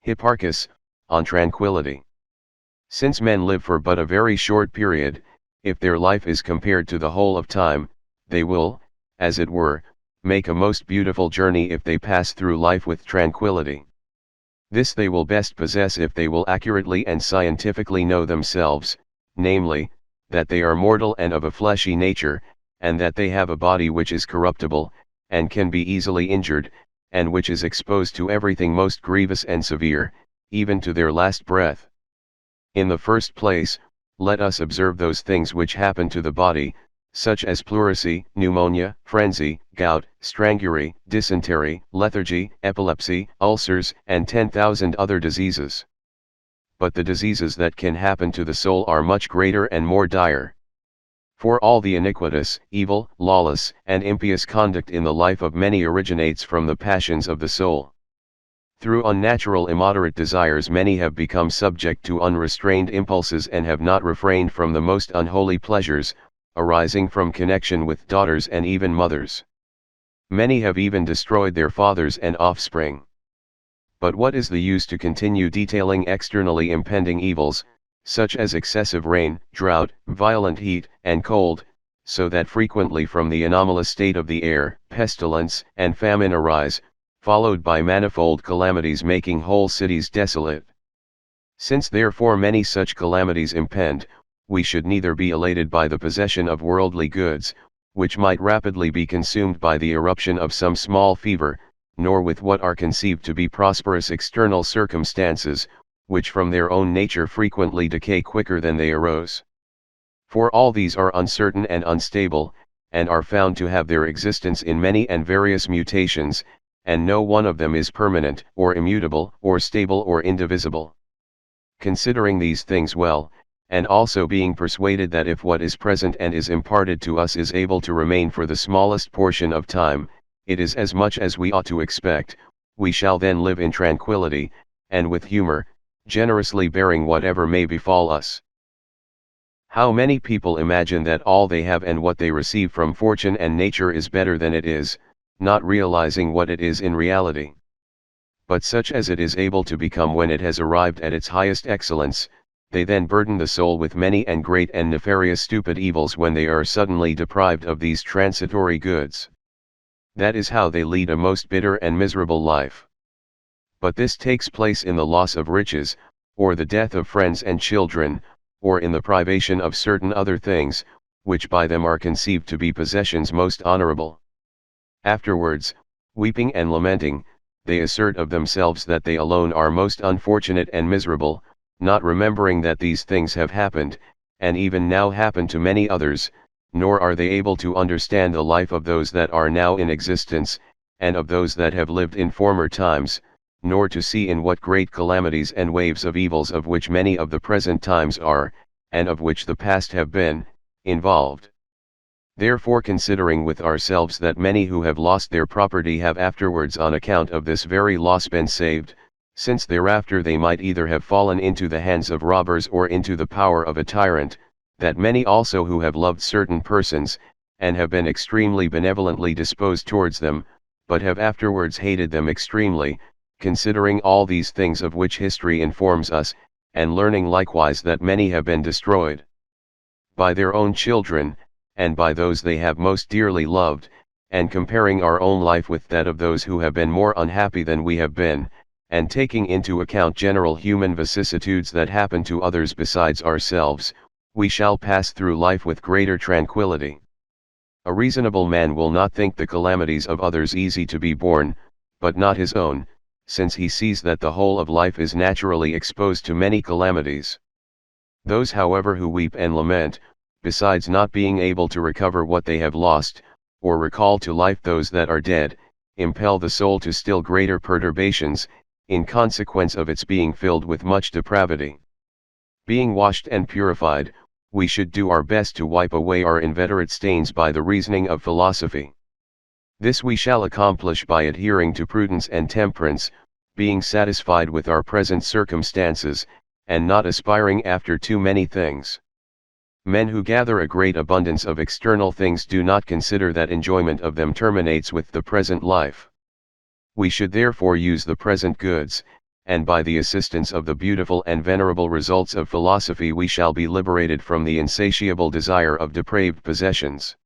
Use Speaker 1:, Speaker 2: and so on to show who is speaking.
Speaker 1: Hipparchus, on Tranquility. Since men live for but a very short period, if their life is compared to the whole of time, they will, as it were, make a most beautiful journey if they pass through life with tranquility. This they will best possess if they will accurately and scientifically know themselves, namely, that they are mortal and of a fleshy nature, and that they have a body which is corruptible, and can be easily injured, and which is exposed to everything most grievous and severe, even to their last breath. In the first place, let us observe those things which happen to the body, such as pleurisy, pneumonia, frenzy, gout, strangury, dysentery, lethargy, epilepsy, ulcers, and 10,000 other diseases. But the diseases that can happen to the soul are much greater and more dire. For all the iniquitous, evil, lawless, and impious conduct in the life of many originates from the passions of the soul. Through unnatural immoderate desires many have become subject to unrestrained impulses and have not refrained from the most unholy pleasures, arising from connection with daughters and even mothers. Many have even destroyed their fathers and offspring. But what is the use to continue detailing externally impending evils, such as excessive rain, drought, violent heat, and cold, so that frequently from the anomalous state of the air, pestilence and famine arise, followed by manifold calamities making whole cities desolate. Since therefore many such calamities impend, we should neither be elated by the possession of worldly goods, which might rapidly be consumed by the eruption of some small fever, nor with what are conceived to be prosperous external circumstances, which from their own nature frequently decay quicker than they arose. For all these are uncertain and unstable, and are found to have their existence in many and various mutations, and no one of them is permanent, or immutable, or stable, or indivisible. Considering these things well, and also being persuaded that if what is present and is imparted to us is able to remain for the smallest portion of time, it is as much as we ought to expect, we shall then live in tranquility, and with humor, generously bearing whatever may befall us. How many people imagine that all they have and what they receive from fortune and nature is better than it is, not realizing what it is in reality. But such as it is able to become when it has arrived at its highest excellence, they then burden the soul with many and great and nefarious stupid evils when they are suddenly deprived of these transitory goods. That is how they lead a most bitter and miserable life. But this takes place in the loss of riches, or the death of friends and children, or in the privation of certain other things, which by them are conceived to be possessions most honorable. Afterwards, weeping and lamenting, they assert of themselves that they alone are most unfortunate and miserable, not remembering that these things have happened, and even now happen to many others, nor are they able to understand the life of those that are now in existence, and of those that have lived in former times, nor to see in what great calamities and waves of evils of which many of the present times are, and of which the past have been, involved. Therefore, considering with ourselves that many who have lost their property have afterwards on account of this very loss been saved, since thereafter they might either have fallen into the hands of robbers or into the power of a tyrant, that many also who have loved certain persons, and have been extremely benevolently disposed towards them, but have afterwards hated them extremely, considering all these things of which history informs us, and learning likewise that many have been destroyed by their own children, and by those they have most dearly loved, and comparing our own life with that of those who have been more unhappy than we have been, and taking into account general human vicissitudes that happen to others besides ourselves, we shall pass through life with greater tranquility. A reasonable man will not think the calamities of others easy to be borne, but not his own, since he sees that the whole of life is naturally exposed to many calamities. Those however who weep and lament, besides not being able to recover what they have lost, or recall to life those that are dead, impel the soul to still greater perturbations, in consequence of its being filled with much depravity. Being washed and purified, we should do our best to wipe away our inveterate stains by the reasoning of philosophy. This we shall accomplish by adhering to prudence and temperance, being satisfied with our present circumstances, and not aspiring after too many things. Men who gather a great abundance of external things do not consider that enjoyment of them terminates with the present life. We should therefore use the present goods, and by the assistance of the beautiful and venerable results of philosophy we shall be liberated from the insatiable desire of depraved possessions.